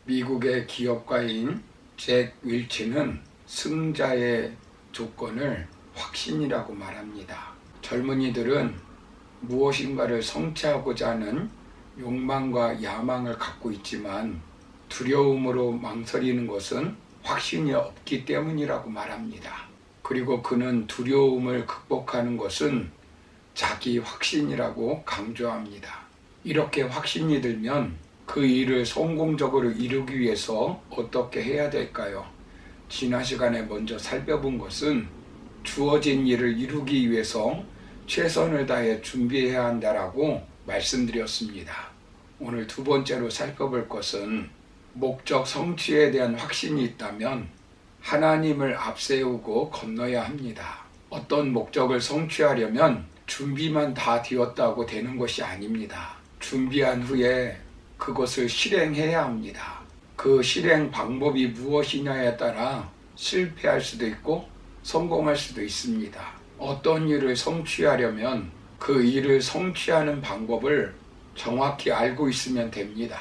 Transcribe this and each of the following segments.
미국의 기업가인 잭 윌치는 승자의 조건을 확신이라고 말합니다. 젊은이들은 무엇인가를 성취하고자 하는 욕망과 야망을 갖고 있지만 두려움으로 망설이는 것은 확신이 없기 때문이라고 말합니다. 그리고 그는 두려움을 극복하는 것은 자기 확신이라고 강조합니다. 이렇게 확신이 들면 그 일을 성공적으로 이루기 위해서 어떻게 해야 될까요? 지난 시간에 먼저 살펴본 것은 주어진 일을 이루기 위해서 최선을 다해 준비해야 한다라고 말씀드렸습니다. 오늘 두 번째로 살펴볼 것은 목적 성취에 대한 확신이 있다면 하나님을 앞세우고 건너야 합니다. 어떤 목적을 성취하려면 준비만 다 되었다고 되는 것이 아닙니다. 준비한 후에 그것을 실행해야 합니다. 그 실행 방법이 무엇이냐에 따라 실패할 수도 있고 성공할 수도 있습니다. 어떤 일을 성취하려면 그 일을 성취하는 방법을 정확히 알고 있으면 됩니다.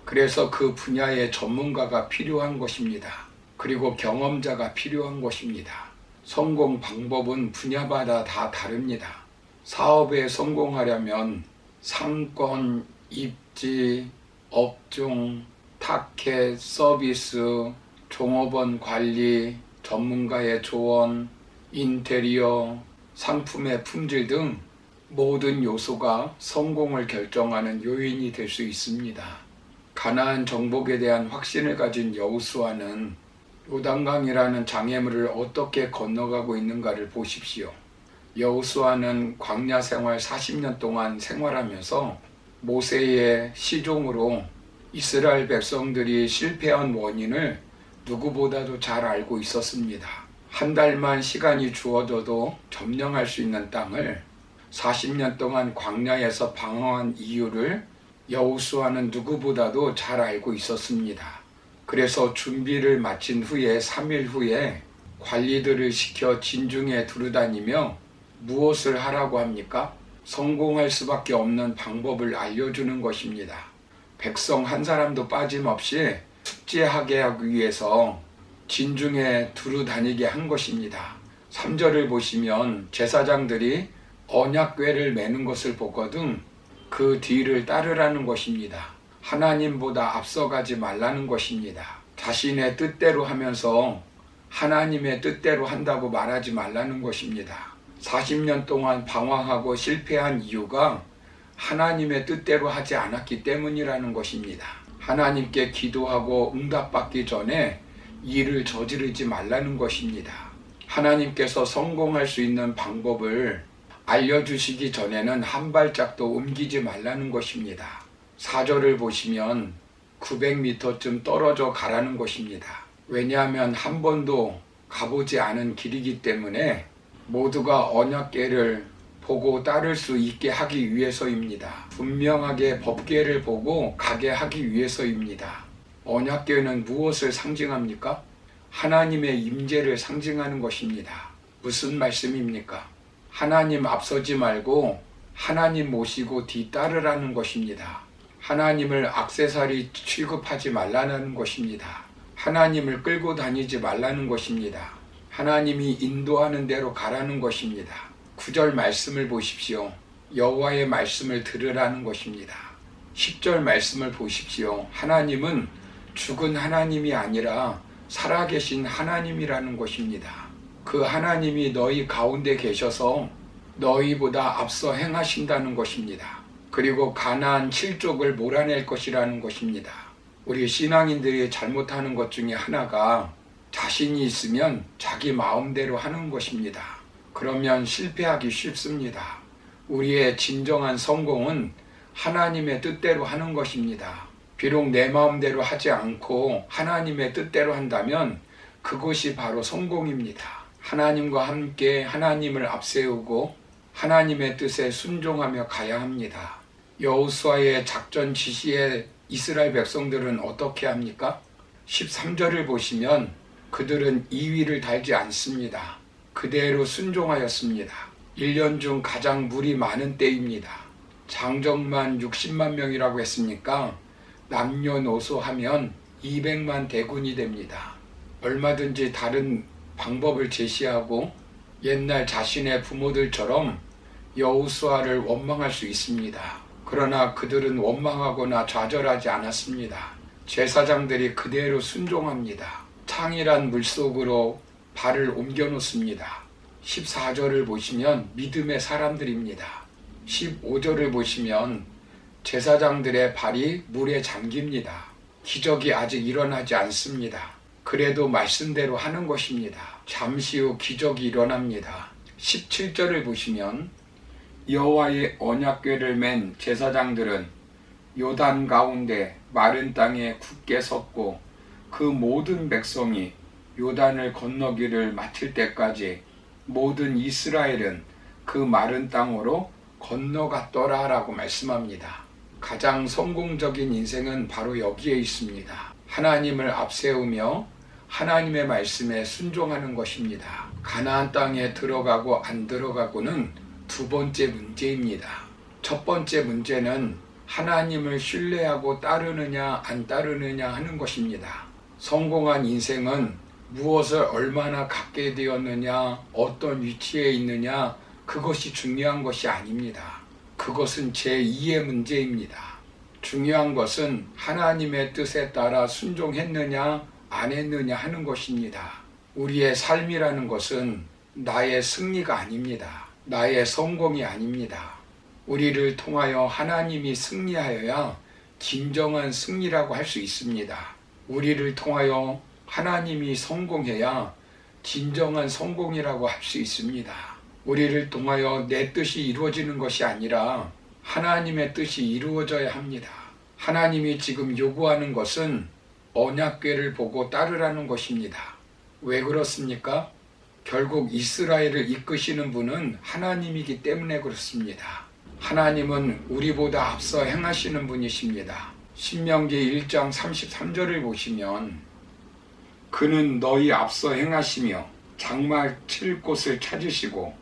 그래서 그 분야의 전문가가 필요한 것입니다. 그리고 경험자가 필요한 것입니다. 성공 방법은 분야마다 다 다릅니다. 사업에 성공하려면 상권, 입지, 업종, 타켓, 서비스, 종업원 관리, 전문가의 조언, 인테리어, 상품의 품질 등 모든 요소가 성공을 결정하는 요인이 될 수 있습니다. 가나안 정복에 대한 확신을 가진 여호수아는 요단강이라는 장애물을 어떻게 건너가고 있는가를 보십시오. 여호수아는 광야 생활 40년 동안 생활하면서 모세의 시종으로 이스라엘 백성들이 실패한 원인을 누구보다도 잘 알고 있었습니다. 한 달만 시간이 주어져도 점령할 수 있는 땅을 40년 동안 광야에서 방황한 이유를 여호수아는 누구보다도 잘 알고 있었습니다. 그래서 준비를 마친 후에 3일 후에 관리들을 시켜 진중에 두루다니며 무엇을 하라고 합니까? 성공할 수밖에 없는 방법을 알려주는 것입니다. 백성 한 사람도 빠짐없이 숙제하게 하기 위해서 진중에 두루다니게 한 것입니다. 3절을 보시면 제사장들이 언약궤를 매는 것을 보거든 그 뒤를 따르라는 것입니다. 하나님보다 앞서가지 말라는 것입니다. 자신의 뜻대로 하면서 하나님의 뜻대로 한다고 말하지 말라는 것입니다. 40년 동안 방황하고 실패한 이유가 하나님의 뜻대로 하지 않았기 때문이라는 것입니다. 하나님께 기도하고 응답받기 전에 일을 저지르지 말라는 것입니다. 하나님께서 성공할 수 있는 방법을 알려주시기 전에는 한 발짝도 옮기지 말라는 것입니다. 4절을 보시면 900m쯤 떨어져 가라는 것입니다. 왜냐하면 한 번도 가보지 않은 길이기 때문에 모두가 언약궤를 보고 따를 수 있게 하기 위해서입니다. 분명하게 법궤를 보고 가게 하기 위해서입니다. 언약궤는 무엇을 상징합니까? 하나님의 임재를 상징하는 것입니다. 무슨 말씀입니까? 하나님 앞서지 말고 하나님 모시고 뒤따르라는 것입니다. 하나님을 액세서리 취급하지 말라는 것입니다. 하나님을 끌고 다니지 말라는 것입니다. 하나님이 인도하는 대로 가라는 것입니다. 9절 말씀을 보십시오. 여호와의 말씀을 들으라는 것입니다. 10절 말씀을 보십시오. 하나님은 죽은 하나님이 아니라 살아계신 하나님이라는 것입니다. 그 하나님이 너희 가운데 계셔서 너희보다 앞서 행하신다는 것입니다. 그리고 가나안 7족을 몰아낼 것이라는 것입니다. 우리 신앙인들이 잘못하는 것 중에 하나가 자신이 있으면 자기 마음대로 하는 것입니다. 그러면 실패하기 쉽습니다. 우리의 진정한 성공은 하나님의 뜻대로 하는 것입니다. 비록 내 마음대로 하지 않고 하나님의 뜻대로 한다면 그것이 바로 성공입니다. 하나님과 함께 하나님을 앞세우고 하나님의 뜻에 순종하며 가야 합니다. 여호수아의 작전 지시에 이스라엘 백성들은 어떻게 합니까? 13절을 보시면 그들은 이위를 달지 않습니다. 그대로 순종하였습니다. 1년 중 가장 물이 많은 때입니다. 장정만 60만 명이라고 했으니까 남녀노소 하면 200만 대군이 됩니다. 얼마든지 다른 방법을 제시하고 옛날 자신의 부모들처럼 여호수아를 원망할 수 있습니다. 그러나 그들은 원망하거나 좌절하지 않았습니다. 제사장들이 그대로 순종합니다. 창이란 물속으로 발을 옮겨 놓습니다. 14절을 보시면 믿음의 사람들입니다. 15절을 보시면 제사장들의 발이 물에 잠깁니다. 기적이 아직 일어나지 않습니다. 그래도 말씀대로 하는 것입니다. 잠시 후 기적이 일어납니다. 17절을 보시면 여호와의 언약궤를 맨 제사장들은 요단 가운데 마른 땅에 굳게 섰고 그 모든 백성이 요단을 건너기를 마칠 때까지 모든 이스라엘은 그 마른 땅으로 건너갔더라 라고 말씀합니다. 가장 성공적인 인생은 바로 여기에 있습니다. 하나님을 앞세우며 하나님의 말씀에 순종하는 것입니다. 가나안 땅에 들어가고 안 들어가고는 두 번째 문제입니다. 첫 번째 문제는 하나님을 신뢰하고 따르느냐 안 따르느냐 하는 것입니다. 성공한 인생은 무엇을 얼마나 갖게 되었느냐, 어떤 위치에 있느냐, 그것이 중요한 것이 아닙니다. 그것은 제2의 문제입니다. 중요한 것은 하나님의 뜻에 따라 순종했느냐 안 했느냐 하는 것입니다. 우리의 삶이라는 것은 나의 승리가 아닙니다. 나의 성공이 아닙니다. 우리를 통하여 하나님이 승리하여야 진정한 승리라고 할 수 있습니다. 우리를 통하여 하나님이 성공해야 진정한 성공이라고 할 수 있습니다. 우리를 통하여 내 뜻이 이루어지는 것이 아니라 하나님의 뜻이 이루어져야 합니다. 하나님이 지금 요구하는 것은 언약궤를 보고 따르라는 것입니다. 왜 그렇습니까? 결국 이스라엘을 이끄시는 분은 하나님이기 때문에 그렇습니다. 하나님은 우리보다 앞서 행하시는 분이십니다. 신명기 1장 33절을 보시면 그는 너희 앞서 행하시며 장막 칠 곳을 찾으시고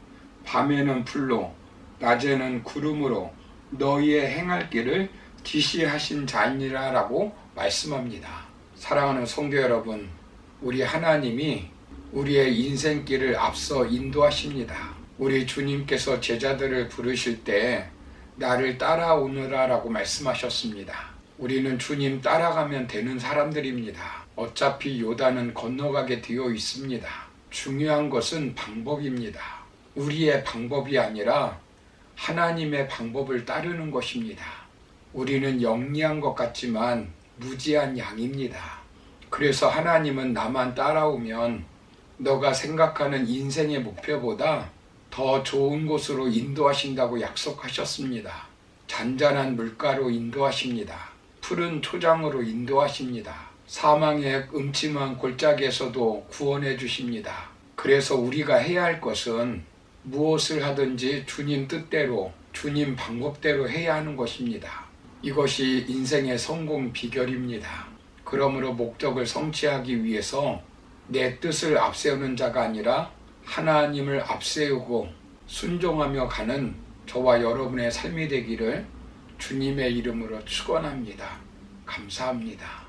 밤에는 불로 낮에는 구름으로 너희의 행할 길을 지시하신 자이니라 라고 말씀합니다. 사랑하는 성도 여러분, 우리 하나님이 우리의 인생길을 앞서 인도하십니다. 우리 주님께서 제자들을 부르실 때 나를 따라오느라 라고 말씀하셨습니다. 우리는 주님 따라가면 되는 사람들입니다. 어차피 요단은 건너가게 되어 있습니다. 중요한 것은 방법입니다. 우리의 방법이 아니라 하나님의 방법을 따르는 것입니다. 우리는 영리한 것 같지만 무지한 양입니다. 그래서 하나님은 나만 따라오면 너가 생각하는 인생의 목표보다 더 좋은 곳으로 인도하신다고 약속하셨습니다. 잔잔한 물가로 인도하십니다. 푸른 초장으로 인도하십니다. 사망의 음침한 골짜기에서도 구원해 주십니다. 그래서 우리가 해야 할 것은 무엇을 하든지 주님 뜻대로, 주님 방법대로 해야 하는 것입니다. 이것이 인생의 성공 비결입니다. 그러므로 목적을 성취하기 위해서 내 뜻을 앞세우는 자가 아니라 하나님을 앞세우고 순종하며 가는 저와 여러분의 삶이 되기를 주님의 이름으로 축원합니다. 감사합니다.